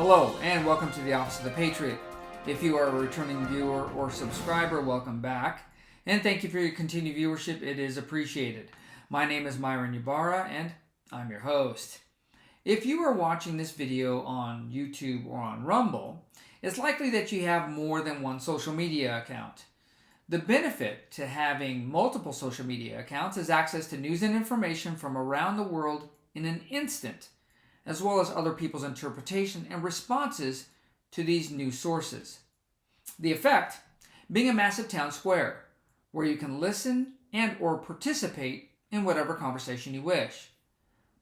Hello, and welcome to the Office of the Patriot. If you are a returning viewer or subscriber, welcome back. And thank you for your continued viewership. It is appreciated. My name is Myron Ybarra, and I'm your host. If you are watching this video on YouTube or on Rumble, it's likely that you have more than one social media account. The benefit to having multiple social media accounts is access to news and information from around the world in an instant, as well as other people's interpretation and responses to these news sources. The effect being a massive town square, where you can listen and or participate in whatever conversation you wish.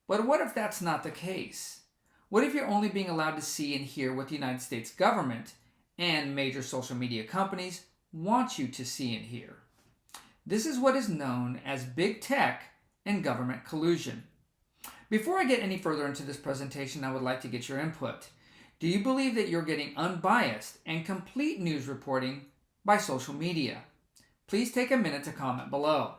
But what if that's not the case? What if you're only being allowed to see and hear what the United States government and major social media companies want you to see and hear? This is what is known as big tech and government collusion. Before I get any further into this presentation, I would like to get your input. Do you believe that you're getting unbiased and complete news reporting by social media? Please take a minute to comment below.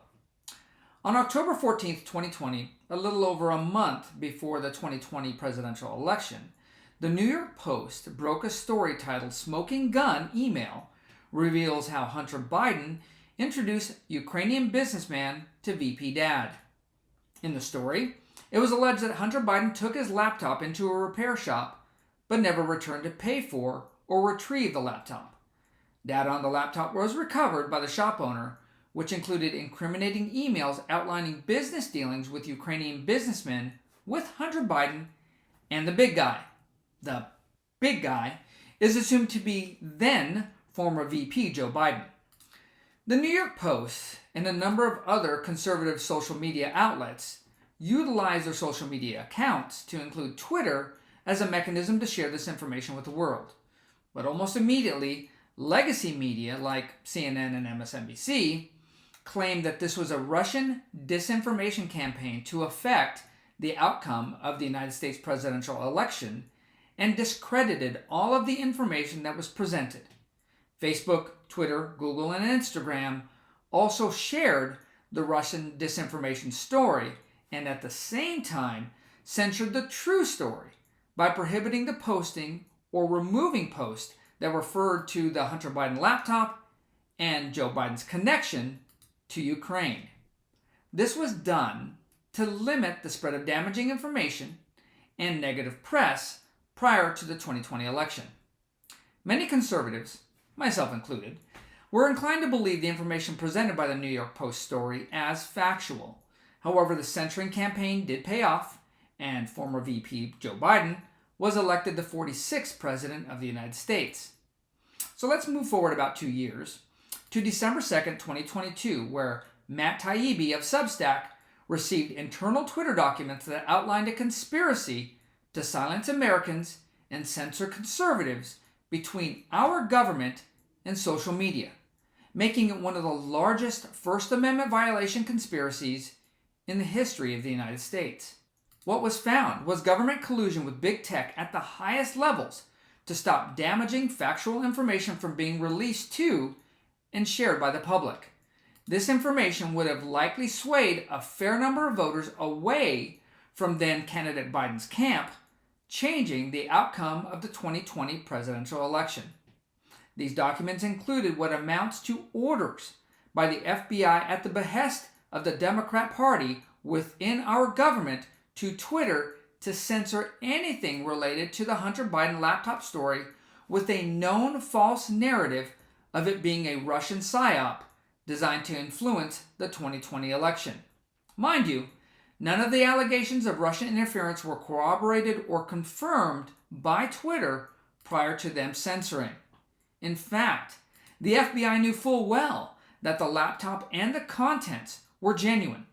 On October 14th, 2020, a little over a month before the 2020 presidential election, the New York Post broke a story titled "Smoking Gun Email Reveals How Hunter Biden Introduced Ukrainian Businessman to VP Dad." In the story, it was alleged that Hunter Biden took his laptop into a repair shop, but never returned to pay for or retrieve the laptop. Data on the laptop was recovered by the shop owner, which included incriminating emails outlining business dealings with Ukrainian businessmen with Hunter Biden and the big guy. The big guy is assumed to be then former VP Joe Biden. The New York Post and a number of other conservative social media outlets utilize their social media accounts to include Twitter as a mechanism to share this information with the world. But almost immediately, legacy media like CNN and MSNBC claimed that this was a Russian disinformation campaign to affect the outcome of the United States presidential election and discredited all of the information that was presented. Facebook, Twitter, Google, and Instagram also shared the Russian disinformation story and at the same time censored the true story by prohibiting the posting or removing posts that referred to the Hunter Biden laptop and Joe Biden's connection to Ukraine. This was done to limit the spread of damaging information and negative press prior to the 2020 election. Many conservatives, myself included, were inclined to believe the information presented by the New York Post story as factual. However, the censoring campaign did pay off, and former VP Joe Biden was elected the 46th President of the United States. So let's move forward about 2 years to December 2nd, 2022, where Matt Taibbi of Substack received internal Twitter documents that outlined a conspiracy to silence Americans and censor conservatives between our government and social media, making it one of the largest First Amendment violation conspiracies in the history of the United States. What was found was government collusion with big tech at the highest levels to stop damaging factual information from being released to and shared by the public. This information would have likely swayed a fair number of voters away from then candidate Biden's camp, changing the outcome of the 2020 presidential election. These documents included what amounts to orders by the FBI at the behest of the Democrat Party within our government to Twitter to censor anything related to the Hunter Biden laptop story with a known false narrative of it being a Russian psyop designed to influence the 2020 election. Mind you, none of the allegations of Russian interference were corroborated or confirmed by Twitter prior to them censoring. In fact, the FBI knew full well that the laptop and the contents were genuine,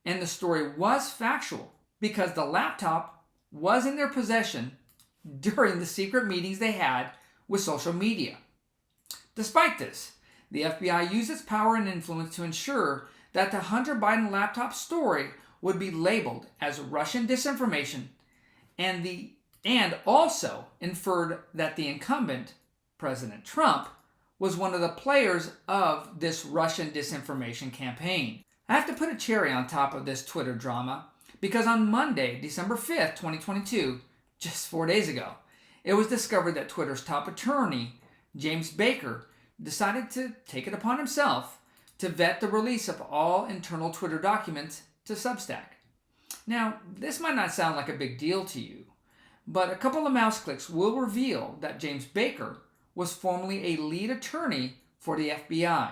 and the story was factual because the laptop was in their possession during the secret meetings they had with social media. Despite this, the FBI used its power and influence to ensure that the Hunter Biden laptop story would be labeled as Russian disinformation and also inferred that the incumbent, President Trump, was one of the players of this Russian disinformation campaign. I have to put a cherry on top of this Twitter drama because on Monday, December 5th, 2022, just 4 days ago, it was discovered that Twitter's top attorney, James Baker, decided to take it upon himself to vet the release of all internal Twitter documents to Substack. Now, this might not sound like a big deal to you, but a couple of mouse clicks will reveal that James Baker was formerly a lead attorney for the FBI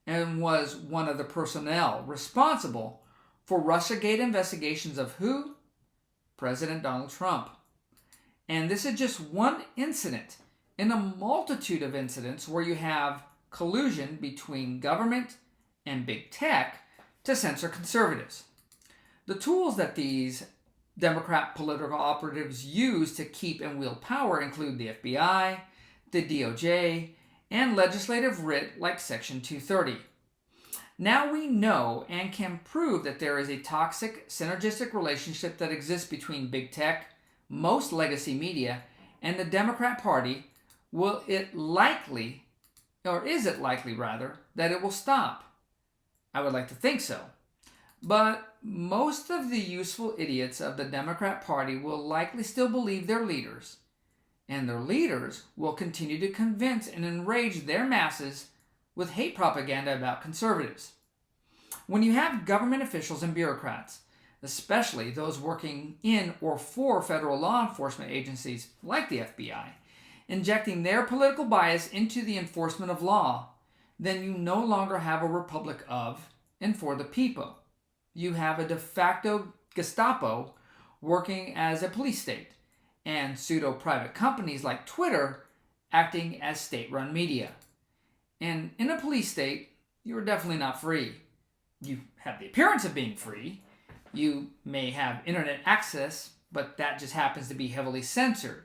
and was one of the personnel responsible for Russiagate investigations of who? President Donald Trump. And this is just one incident in a multitude of incidents where you have collusion between government and big tech to censor conservatives. The tools that these Democrat political operatives use to keep and wield power include the FBI, the DOJ, and legislative writ like Section 230. Now we know and can prove that there is a toxic, synergistic relationship that exists between big tech, most legacy media, and the Democrat Party. Is it likely that it will stop? I would like to think so. But most of the useful idiots of the Democrat Party will likely still believe their leaders, and their leaders will continue to convince and enrage their masses with hate propaganda about conservatives. When you have government officials and bureaucrats, especially those working in or for federal law enforcement agencies like the FBI, injecting their political bias into the enforcement of law, then you no longer have a republic of and for the people. You have a de facto Gestapo working as a police state, and pseudo-private companies like Twitter acting as state-run media. And in a police state, you are definitely not free. You have the appearance of being free. You may have internet access, but that just happens to be heavily censored.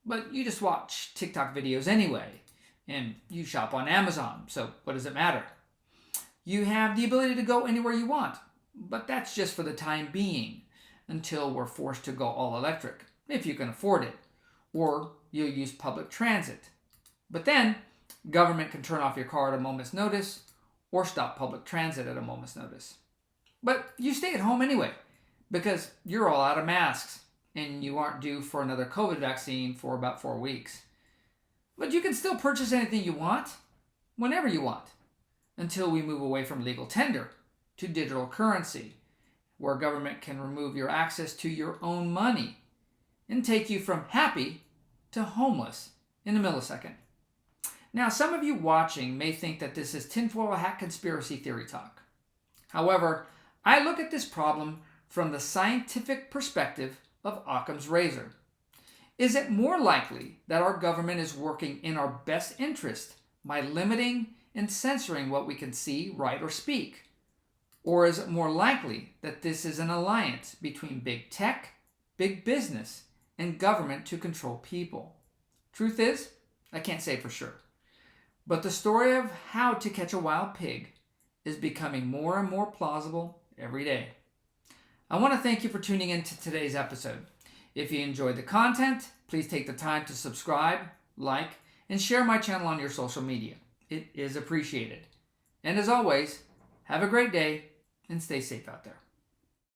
But you just watch TikTok videos anyway, and you shop on Amazon, so what does it matter? You have the ability to go anywhere you want, but that's just for the time being, until we're forced to go all electric, if you can afford it, or you'll use public transit. But then, government can turn off your car at a moment's notice, or stop public transit at a moment's notice. But you stay at home anyway, because you're all out of masks, and you aren't due for another COVID vaccine for about 4 weeks. But you can still purchase anything you want, whenever you want, until we move away from legal tender to digital currency, where government can remove your access to your own money and take you from happy to homeless in a millisecond. Now, some of you watching may think that this is tinfoil hat conspiracy theory talk. However, I look at this problem from the scientific perspective of Occam's razor. Is it more likely that our government is working in our best interest by limiting and censoring what we can see, write, or speak? Or is it more likely that this is an alliance between big tech, big business, and government to control people? Truth is, I can't say for sure. But the story of how to catch a wild pig is becoming more and more plausible every day. I want to thank you for tuning in to today's episode. If you enjoyed the content, please take the time to subscribe, like, and share my channel on your social media. It is appreciated. And as always, have a great day and stay safe out there.